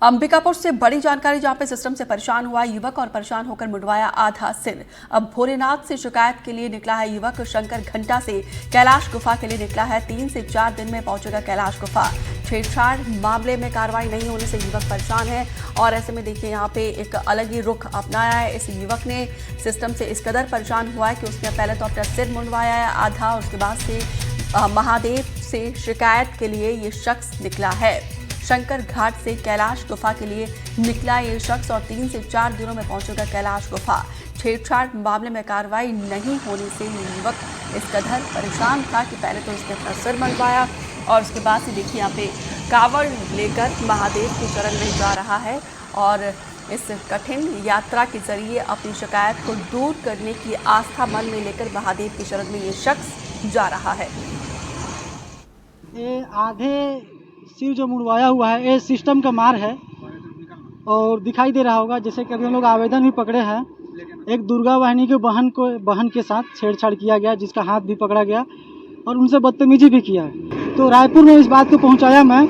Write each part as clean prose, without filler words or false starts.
अंबिकापुर से बड़ी जानकारी, जहां पे सिस्टम से परेशान हुआ युवक और परेशान होकर मुंडवाया आधा सिर। अब भोलेनाथ से शिकायत के लिए निकला है युवक। शंकर घंटा से कैलाश गुफा के लिए निकला है। 3 से 4 दिन में पहुंचेगा कैलाश गुफा। छेड़छाड़ मामले में कार्रवाई नहीं होने से युवक परेशान है और ऐसे में देखिए यहाँ पे एक अलग ही रुख अपनाया है। इस युवक ने सिस्टम से इस कदर परेशान हुआ है कि उसने पहले तो अपना सिर मुंडवाया है आधा, उसके बाद से महादेव से शिकायत के लिए ये शख्स निकला है। शंकर घाट से कैलाश गुफा के लिए निकला ये शख्स और 3 से 4 दिनों में पहुंचेगा कैलाश गुफा। छेड़छाड़ मामले में कार्रवाई नहीं होने से ये युवक इस कदर परेशान था कि पहले तो उसने अपना सिर मंडवाया और उसके बाद से देखिए यहाँ पे कावड़ लेकर महादेव के चरण में जा रहा है और इस कठिन यात्रा के जरिए अपनी शिकायत को दूर करने की आस्था मन में लेकर महादेव के शरण में ये शख्स जा रहा है। ये आधे सिर जो मुड़वाया हुआ है ये सिस्टम का मार है और दिखाई दे रहा होगा। जैसे कि अभी हम लोग आवेदन भी पकड़े हैं, एक दुर्गा वाहिनी के बहन के साथ छेड़छाड़ किया गया, जिसका हाथ भी पकड़ा गया और उनसे बदतमीजी भी किया। तो रायपुर में इस बात को पहुंचाया मैं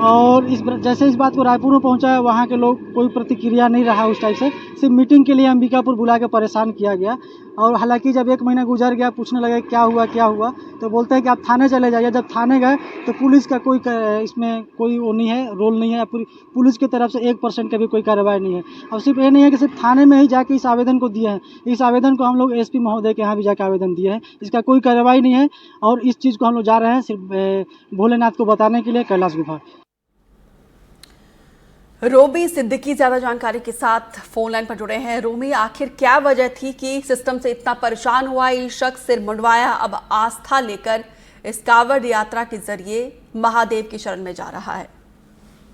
और जैसे इस बात को रायपुर में पहुंचाया, वहाँ के लोग कोई प्रतिक्रिया नहीं रहा उस टाइप से। सिर्फ मीटिंग के लिए अंबिकापुर बुला के परेशान किया गया और हालांकि जब 1 महीना गुजर गया, पूछने लगे क्या हुआ, तो बोलते हैं कि आप थाने चले जाइए। जब थाने गए तो पुलिस का कोई इसमें कोई वो नहीं है, रोल नहीं है। पुलिस की तरफ से 1% का भी कोई कार्रवाई नहीं है। और सिर्फ ये नहीं है कि सिर्फ थाने में ही जाके इस आवेदन को दिए हैं, इस आवेदन को हम लोग SP महोदय के यहाँ भी जाके आवेदन दिए हैं, इसका कोई कार्रवाई नहीं है। और इस चीज़ को हम लोग जा रहे हैं सिर्फ भोलेनाथ को बताने के लिए कैलाश गुफा। रोमी सिद्दीकी ज्यादा जानकारी के साथ फोन लाइन पर जुड़े हैं। रोमी, आखिर क्या वजह थी कि सिस्टम से इतना परेशान हुआ ये शख्स, सिर मुंडवाया, अब आस्था लेकर इस कांवड़ यात्रा के जरिए महादेव की शरण में जा रहा है?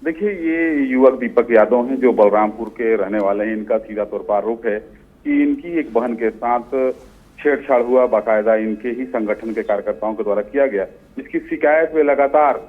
देखिए, ये युवक दीपक यादव हैं जो बलरामपुर के रहने वाले हैं। इनका सीधा तौर पर आरोप है कि इनकी एक बहन के साथ छेड़छाड़ हुआ, बाकायदा इनके ही संगठन के कार्यकर्ताओं के द्वारा किया गया, जिसकी शिकायत वे लगातार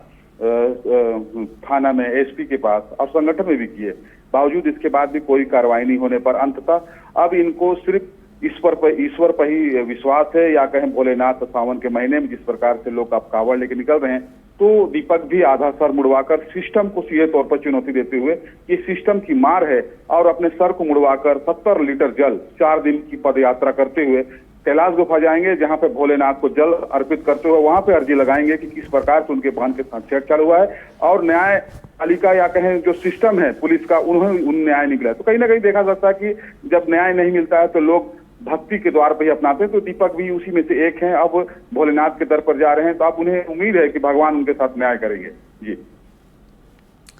थाना में SP के पास और संगठन में भी किए। बावजूद इसके बाद भी कोई कार्रवाई नहीं होने पर अंततः अब इनको सिर्फ ईश्वर पर ही विश्वास है, या कहें भोलेनाथ सावन के महीने में जिस प्रकार से लोग अब कावड़ लेकर निकल रहे हैं, तो दीपक भी आधा सर मुड़वाकर सिस्टम को सीधे तौर पर चुनौती देते हुए ये सिस्टम की मार है और अपने सर को मुड़वाकर 70 लीटर जल 4 दिन की पदयात्रा करते हुए कैलाश गुफा जाएंगे, जहां पे भोलेनाथ को जल अर्पित करते हुए वहां पे अर्जी लगाएंगे कि किस प्रकार से उनके बहन के साथ छेड़छाड़ हुआ है और न्याय पालिका या कहें जो सिस्टम है पुलिस का, उन न्याय निकला है। तो कहीं ना कहीं देखा जाता है कि जब न्याय नहीं मिलता है तो लोग भक्ति के द्वार पर ही अपनाते हैं। तो दीपक भी उसी में से एक हैं। अब भोलेनाथ के दर पर जा रहे हैं, तो अब उन्हें उम्मीद है कि भगवान उनके साथ न्याय करेंगे।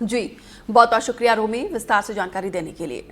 जी बहुत बहुत शुक्रिया रोमी, विस्तार से जानकारी देने के लिए।